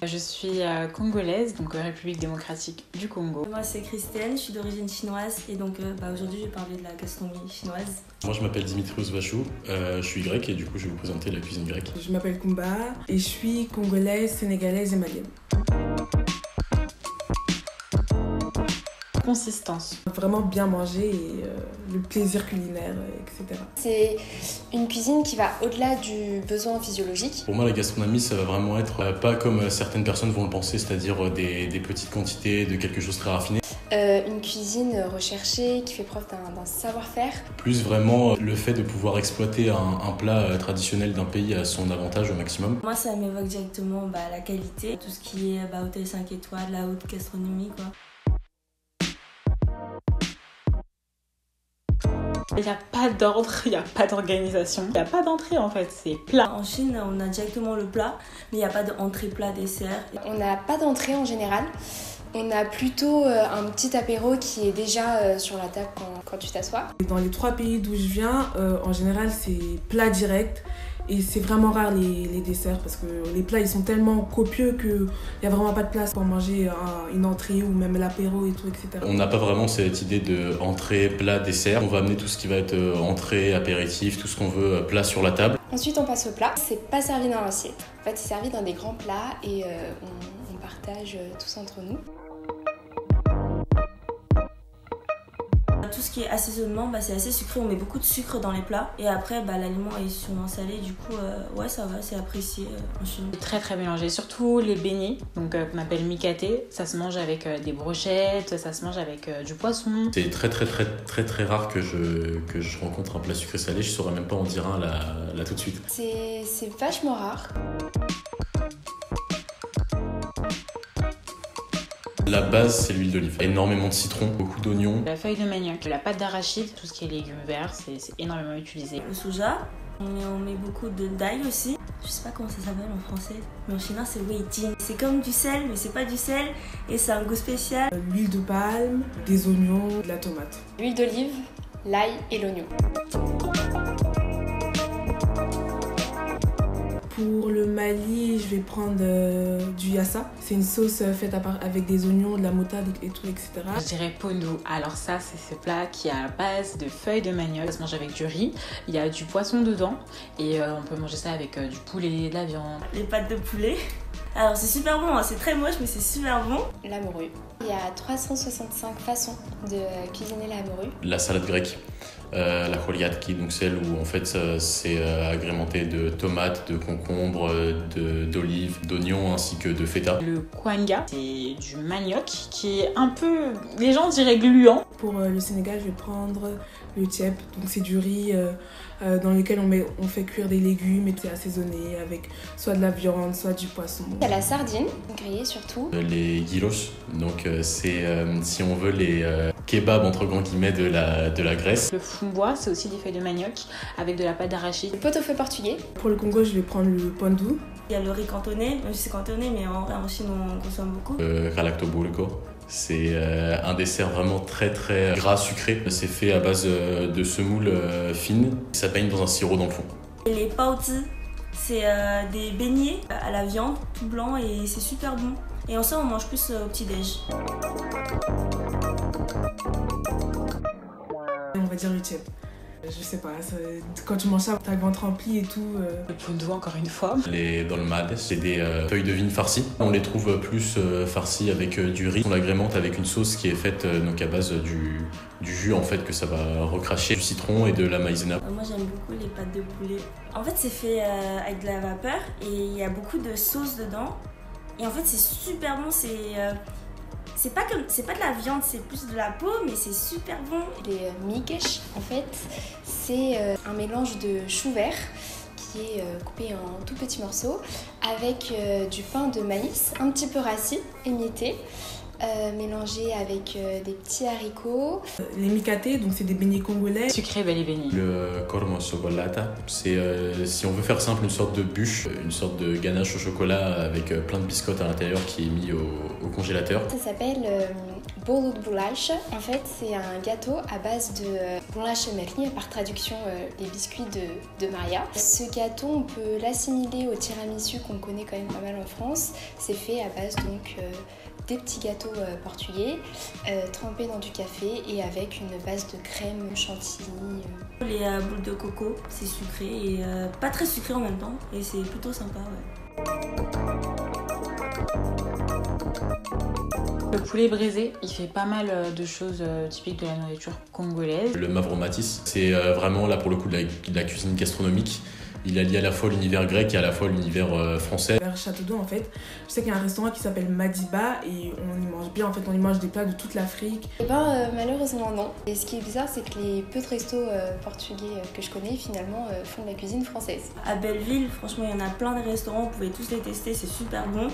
Je suis congolaise, donc République démocratique du Congo. Moi c'est Christelle, je suis d'origine chinoise et donc aujourd'hui je vais parler de la gastronomie chinoise. Moi je m'appelle Dimitrios Vachou, je suis grec et du coup je vais vous présenter la cuisine grecque. Je m'appelle Kumba et je suis congolaise, sénégalaise et malienne. Consistance. Vraiment bien manger et le plaisir culinaire, etc. C'est une cuisine qui va au-delà du besoin physiologique. Pour moi la gastronomie ça va vraiment être pas comme certaines personnes vont le penser, c'est-à-dire des petites quantités de quelque chose de très raffiné. Une cuisine recherchée qui fait preuve d'un savoir-faire. Plus vraiment le fait de pouvoir exploiter un plat traditionnel d'un pays à son avantage au maximum. Moi ça m'évoque directement la qualité, tout ce qui est hôtel 5 étoiles, la haute gastronomie quoi. Il n'y a pas d'ordre, il n'y a pas d'organisation, il n'y a pas d'entrée en fait, c'est plat. En Chine, on a directement le plat, mais il n'y a pas d'entrée, plat, dessert. On n'a pas d'entrée en général. On a plutôt un petit apéro qui est déjà sur la table quand tu t'assois. Dans les 3 pays d'où je viens, en général c'est plat direct. Et c'est vraiment rare les desserts parce que les plats ils sont tellement copieux qu'il n'y a vraiment pas de place pour manger une entrée ou même l'apéro et tout, etc. On n'a pas vraiment cette idée de entrée, plat, dessert. On va amener tout ce qui va être entrée, apéritif, tout ce qu'on veut, plat sur la table. Ensuite on passe au plat. C'est pas servi dans l'assiette. En fait c'est servi dans des grands plats et on partage tous entre nous. Tout ce qui est assaisonnement, c'est assez sucré, on met beaucoup de sucre dans les plats et après l'aliment est sûrement salé, du coup ouais ça va, c'est apprécié en Chine. Très très mélangé, surtout les beignets, donc qu'on appelle mikaté, ça se mange avec des brochettes, ça se mange avec du poisson. C'est très rare que je rencontre un plat sucré salé, je saurais même pas en dire un là tout de suite. C'est vachement rare. La base, c'est l'huile d'olive. Énormément de citron, beaucoup d'oignons. La feuille de manioc, la pâte d'arachide, tout ce qui est légumes verts, c'est énormément utilisé. Le soja, on met beaucoup d'ail aussi. Je sais pas comment ça s'appelle en français, mais en chinois c'est weijing. C'est comme du sel, mais c'est pas du sel et c'est un goût spécial. L'huile de palme, des oignons, de la tomate. L'huile d'olive, l'ail et l'oignon. Pour le Mali, je vais prendre du yassa. C'est une sauce faite avec des oignons, de la moutarde et tout, etc. Je dirais pondou. Alors ça, c'est ce plat qui est à base de feuilles de manioc. Ça se mange avec du riz, il y a du poisson dedans et on peut manger ça avec du poulet, de la viande. Les pâtes de poulet. Alors c'est super bon, c'est très moche mais c'est super bon. La morue. Il y a 365 façons de cuisiner la morue. La salade grecque, la choliatki, donc celle où en fait c'est agrémenté de tomates, de concombres, d'olives, d'oignons ainsi que de feta. Le kwanga, c'est du manioc qui est un peu, les gens diraient gluant. Pour le Sénégal, je vais prendre le tiep, donc c'est du riz dans lequel on fait cuire des légumes et c'est assaisonné avec soit de la viande, soit du poisson. Il y a la sardine, grillée surtout. Les gyros, donc c'est si on veut les kebabs entre grands guillemets de la Grèce. Le fumbois, c'est aussi des feuilles de manioc avec de la pâte d'arachide. Le pot-au-feu portugais. Pour le Congo, je vais prendre le pondou. Il y a le riz cantonné, même si c'est cantonné mais en Chine on consomme beaucoup. Galactobulco. C'est un dessert vraiment très gras sucré. C'est fait à base de semoule fine. Ça baigne dans un sirop dans le fond. Et les baozi, c'est des beignets à la viande, tout blanc et c'est super bon. Et en ça on mange plus au petit-déj. On va dire le tiep. Je sais pas, quand tu manges ça, t'as le ventre rempli et tout. Le pondou, encore une fois. Les dolmades, c'est des feuilles de vigne farcies. On les trouve plus farcies avec du riz. On l'agrémente avec une sauce qui est faite donc à base du jus en fait que ça va recracher, du citron et de la maïzena. Moi j'aime beaucoup les pâtes de poulet. En fait c'est fait avec de la vapeur et il y a beaucoup de sauce dedans. Et en fait c'est super bon, c'est pas de la viande, c'est plus de la peau, mais c'est super bon. Les migesh, en fait, c'est un mélange de chou vert qui est coupé en tout petits morceaux avec du pain de maïs, un petit peu rassis, émietté, mélangés avec des petits haricots. Les mikate, donc c'est des beignets congolais. Sucré, bel et béni. Le kormo chocolata, c'est si on veut faire simple, une sorte de bûche, une sorte de ganache au chocolat avec plein de biscottes à l'intérieur qui est mis au congélateur. Ça s'appelle bolo de bolacha. En fait, c'est un gâteau à base de bolacha merli, par traduction les biscuits de Maria. Ce gâteau, on peut l'assimiler au tiramisu qu'on connaît quand même pas mal en France. C'est fait à base donc des petits gâteaux portugais trempés dans du café et avec une base de crème chantilly. Les boules de coco, c'est sucré et pas très sucré en même temps et c'est plutôt sympa. Ouais. Le poulet braisé, il fait pas mal de choses typiques de la nourriture congolaise. Le mavromatis, c'est vraiment là pour le coup de la cuisine gastronomique. Il allie à la fois l'univers grec et à la fois l'univers français. Vers Château d'Eau, en fait, je sais qu'il y a un restaurant qui s'appelle Madiba et on y mange bien. En fait, on y mange des plats de toute l'Afrique. Eh ben, malheureusement non. Et ce qui est bizarre, c'est que les peu de restos portugais que je connais, finalement, font de la cuisine française. À Belleville, franchement, il y en a plein de restaurants, vous pouvez tous les tester, c'est super bon.